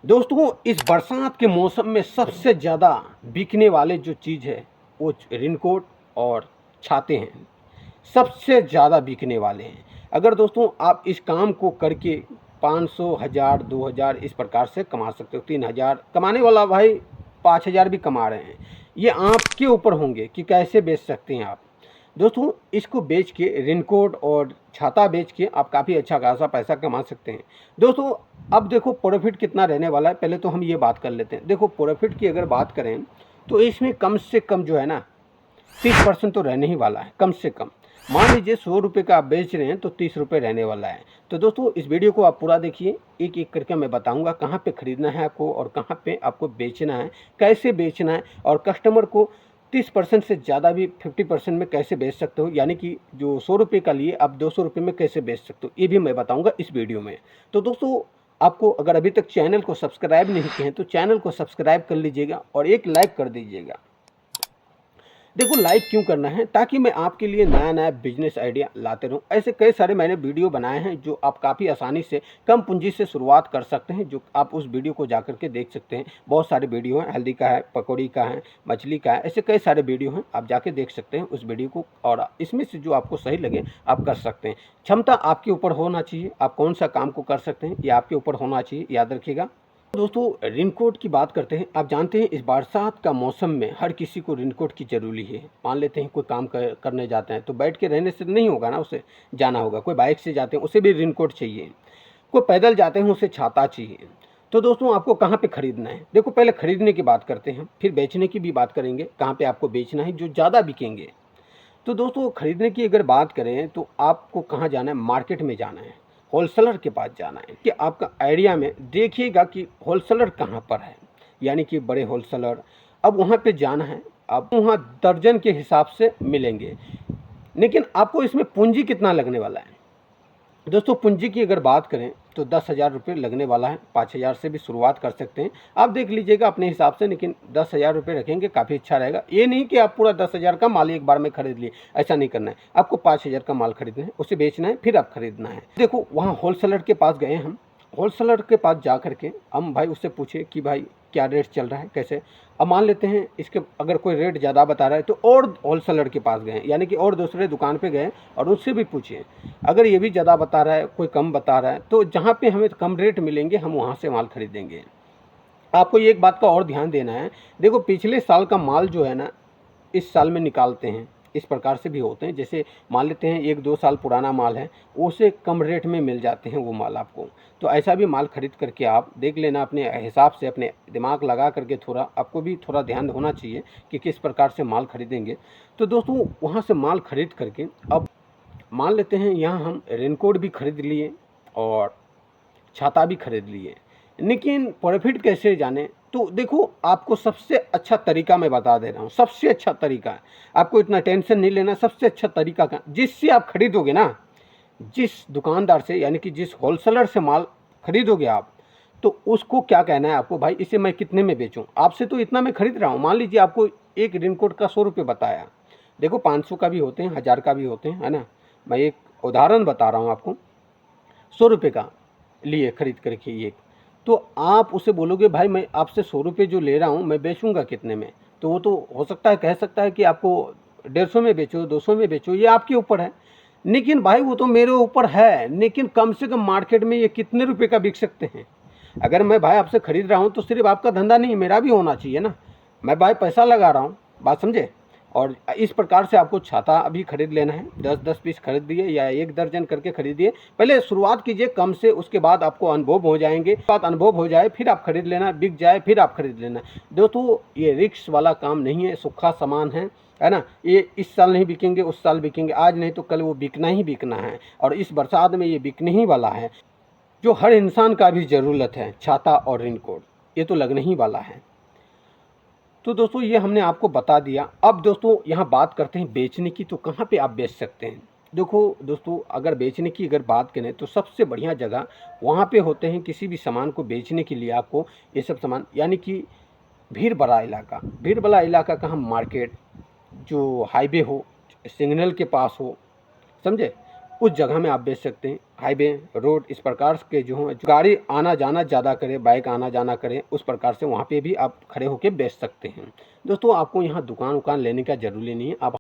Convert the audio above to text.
दोस्तों इस बरसात के मौसम में सबसे ज़्यादा बिकने वाले जो चीज़ है वो रेनकोट और छाते हैं। सबसे ज़्यादा बिकने वाले हैं। अगर दोस्तों आप इस काम को करके 500, 1000, 2000 इस प्रकार से कमा सकते हो। 3000 कमाने वाला भाई 5000 भी कमा रहे हैं। ये आपके ऊपर होंगे कि कैसे बेच सकते हैं आप। दोस्तों इसको बेच के रेनकोट और छाता बेच के आप काफ़ी अच्छा खासा पैसा कमा सकते हैं। दोस्तों अब देखो प्रॉफिट कितना रहने वाला है, पहले तो हम ये बात कर लेते हैं। देखो प्रॉफिट की अगर बात करें तो इसमें कम से कम जो है ना 30% तो रहने ही वाला है, कम से कम। मान लीजिए 100 रुपये का आप बेच रहे हैं तो 30 रुपये रहने वाला है। तो दोस्तों इस वीडियो को आप पूरा देखिए, एक एक करके मैं बताऊंगा कहाँ पे ख़रीदना है आपको और कहाँ पे आपको बेचना है, कैसे बेचना है, और कस्टमर को 30% से ज़्यादा भी 50% में कैसे बेच सकते हो, यानी कि जो 100 रुपये का लिए आप 200 रुपये में कैसे बेच सकते हो, ये भी मैं बताऊँगा इस वीडियो में। तो दोस्तों आपको अगर अभी तक चैनल को सब्सक्राइब नहीं किए हैं तो चैनल को सब्सक्राइब कर लीजिएगा और एक लाइक कर दीजिएगा। देखो लाइक क्यों करना है, ताकि मैं आपके लिए नया नया बिजनेस आइडिया लाते रहूं। ऐसे कई सारे मैंने वीडियो बनाए हैं जो आप काफ़ी आसानी से कम पूंजी से शुरुआत कर सकते हैं, जो आप उस वीडियो को जाकर के देख सकते हैं। बहुत सारे वीडियो हैं, हल्दी का है, पकौड़ी का है, मछली का है, ऐसे कई सारे वीडियो हैं, आप जाके देख सकते हैं उस वीडियो को, और इसमें से जो आपको सही लगे आप कर सकते हैं। क्षमता आपके ऊपर होना चाहिए, आप कौन सा काम को कर सकते हैं ये आपके ऊपर होना चाहिए, याद रखिएगा। दोस्तों रेनकोट की बात करते हैं। आप जानते हैं इस बरसात का मौसम में हर किसी को रेनकोट की ज़रूरी है। मान लेते हैं कोई काम करने जाते हैं तो बैठ के रहने से नहीं होगा ना, उसे जाना होगा। कोई बाइक से जाते हैं उसे भी रेनकोट चाहिए, कोई पैदल जाते हैं उसे छाता चाहिए। तो दोस्तों आपको कहाँ पे ख़रीदना है, देखो पहले ख़रीदने की बात करते हैं, फिर बेचने की भी बात करेंगे, कहाँ पर आपको बेचना है जो ज़्यादा बिकेंगे। तो दोस्तों ख़रीदने की अगर बात करें तो आपको कहाँ जाना है, मार्केट में जाना है, होलसेलर के पास जाना है। कि आपका आइडिया में देखिएगा कि होलसेलर कहाँ पर है, यानी कि बड़े होलसेलर। अब वहाँ पे जाना है, अब वहाँ दर्जन के हिसाब से मिलेंगे, लेकिन आपको इसमें पूंजी कितना लगने वाला है। दोस्तों पूंजी की अगर बात करें तो 10,000 रुपये लगने वाला है। 5,000 से भी शुरुआत कर सकते हैं, आप देख लीजिएगा अपने हिसाब से, लेकिन 10,000 रुपये रखेंगे काफ़ी अच्छा रहेगा। ये नहीं कि आप पूरा 10,000 का माल एक बार में खरीद लिए, ऐसा नहीं करना है। आपको 5,000 का माल खरीदना है, उसे बेचना है, फिर आप खरीदना है। देखो वहाँ होलसेलर के पास गए हम, होलसेलर के पास जा करके हम भाई उससे पूछे कि भाई क्या रेट चल रहा है, कैसे। अब मान लेते हैं इसके अगर कोई रेट ज़्यादा बता रहा है तो और होलसेलर के पास गए, यानी कि और दूसरे दुकान पे गए और उससे भी पूछे। अगर ये भी ज़्यादा बता रहा है, कोई कम बता रहा है, तो जहाँ पे हमें कम रेट मिलेंगे हम वहाँ से माल खरीदेंगे। आपको ये एक बात का और ध्यान देना है, देखो पिछले साल का माल जो है ना इस साल में निकालते हैं, इस प्रकार से भी होते हैं। जैसे मान लेते हैं 1-2 साल पुराना माल है, उससे कम रेट में मिल जाते हैं वो माल आपको। तो ऐसा भी माल खरीद करके आप देख लेना, अपने हिसाब से अपने दिमाग लगा करके थोड़ा, आपको भी थोड़ा ध्यान होना चाहिए कि किस प्रकार से माल खरीदेंगे। तो दोस्तों वहाँ से माल खरीद करके अब मान लेते हैं यहाँ हम रेनकोट भी खरीद लिए और छाता भी खरीद लिए, लेकिन प्रॉफिट कैसे जाने। तो देखो आपको सबसे अच्छा तरीका मैं बता दे रहा हूँ, सबसे अच्छा तरीका है, आपको इतना टेंशन नहीं लेना। सबसे अच्छा तरीका का जिससे आप खरीदोगे ना, जिस दुकानदार से, यानी कि जिस होलसेलर से माल खरीदोगे आप, तो उसको क्या कहना है आपको, भाई इसे मैं कितने में बेचूं, आपसे तो इतना मैं खरीद रहा हूँ। मान लीजिए आपको एक रेनकोट का 100 रुपये बताया, देखो 500 का भी होते हैं, 1000 का भी होते हैं, है ना। मैं एक उदाहरण बता रहा हूँ आपको, 100 रुपये का लिए खरीद करके ये, तो आप उसे बोलोगे भाई मैं आपसे 100 रुपये जो ले रहा हूँ मैं बेचूंगा कितने में, तो वो तो हो सकता है कह सकता है कि आपको 150 में बेचो, 200 में बेचो, ये आपके ऊपर है। लेकिन भाई वो तो मेरे ऊपर है, लेकिन कम से कम मार्केट में ये कितने रुपए का बिक सकते हैं। अगर मैं भाई आपसे खरीद रहा हूँ तो सिर्फ आपका धंधा नहीं, मेरा भी होना चाहिए ना। मैं भाई पैसा लगा रहा हूँ, बात समझे। और इस प्रकार से आपको छाता अभी खरीद लेना है, 10-10 पीस खरीद दिए या 1 दर्जन करके खरीदिए। पहले शुरुआत कीजिए कम से, उसके बाद आपको अनुभव हो जाएंगे, बात अनुभव हो जाए फिर आप खरीद लेना, बिक जाए फिर आप खरीद लेना। दोस्तों ये रिस्क वाला काम नहीं है, सूखा सामान है ना। ये इस साल नहीं बिकेंगे, उस साल बिकेंगे, आज नहीं तो कल वो बिकना ही बिकना है, और इस बरसात में ये बिकने ही वाला है। जो हर इंसान का भी ज़रूरत है, छाता और रेनकोट, ये तो लगने ही वाला है। तो दोस्तों ये हमने आपको बता दिया। अब दोस्तों यहाँ बात करते हैं बेचने की, तो कहाँ पे आप बेच सकते हैं। देखो दोस्तों अगर बेचने की अगर बात करें तो सबसे बढ़िया जगह वहाँ पे होते हैं। किसी भी सामान को बेचने के लिए आपको ये सब सामान, यानी कि भीड़ बड़ा इलाका, भीड़ वाला इलाका का हम मार्केट, जो हाईवे हो, सिग्नल के पास हो, समझे, उस जगह में आप बेच सकते हैं। हाईवे रोड इस प्रकार के जो हैं, गाड़ी आना जाना ज़्यादा करे, बाइक आना जाना करे, उस प्रकार से वहाँ पे भी आप खड़े होके बेच सकते हैं। दोस्तों आपको यहाँ दुकान वुकान लेने का ज़रूरी नहीं है, आप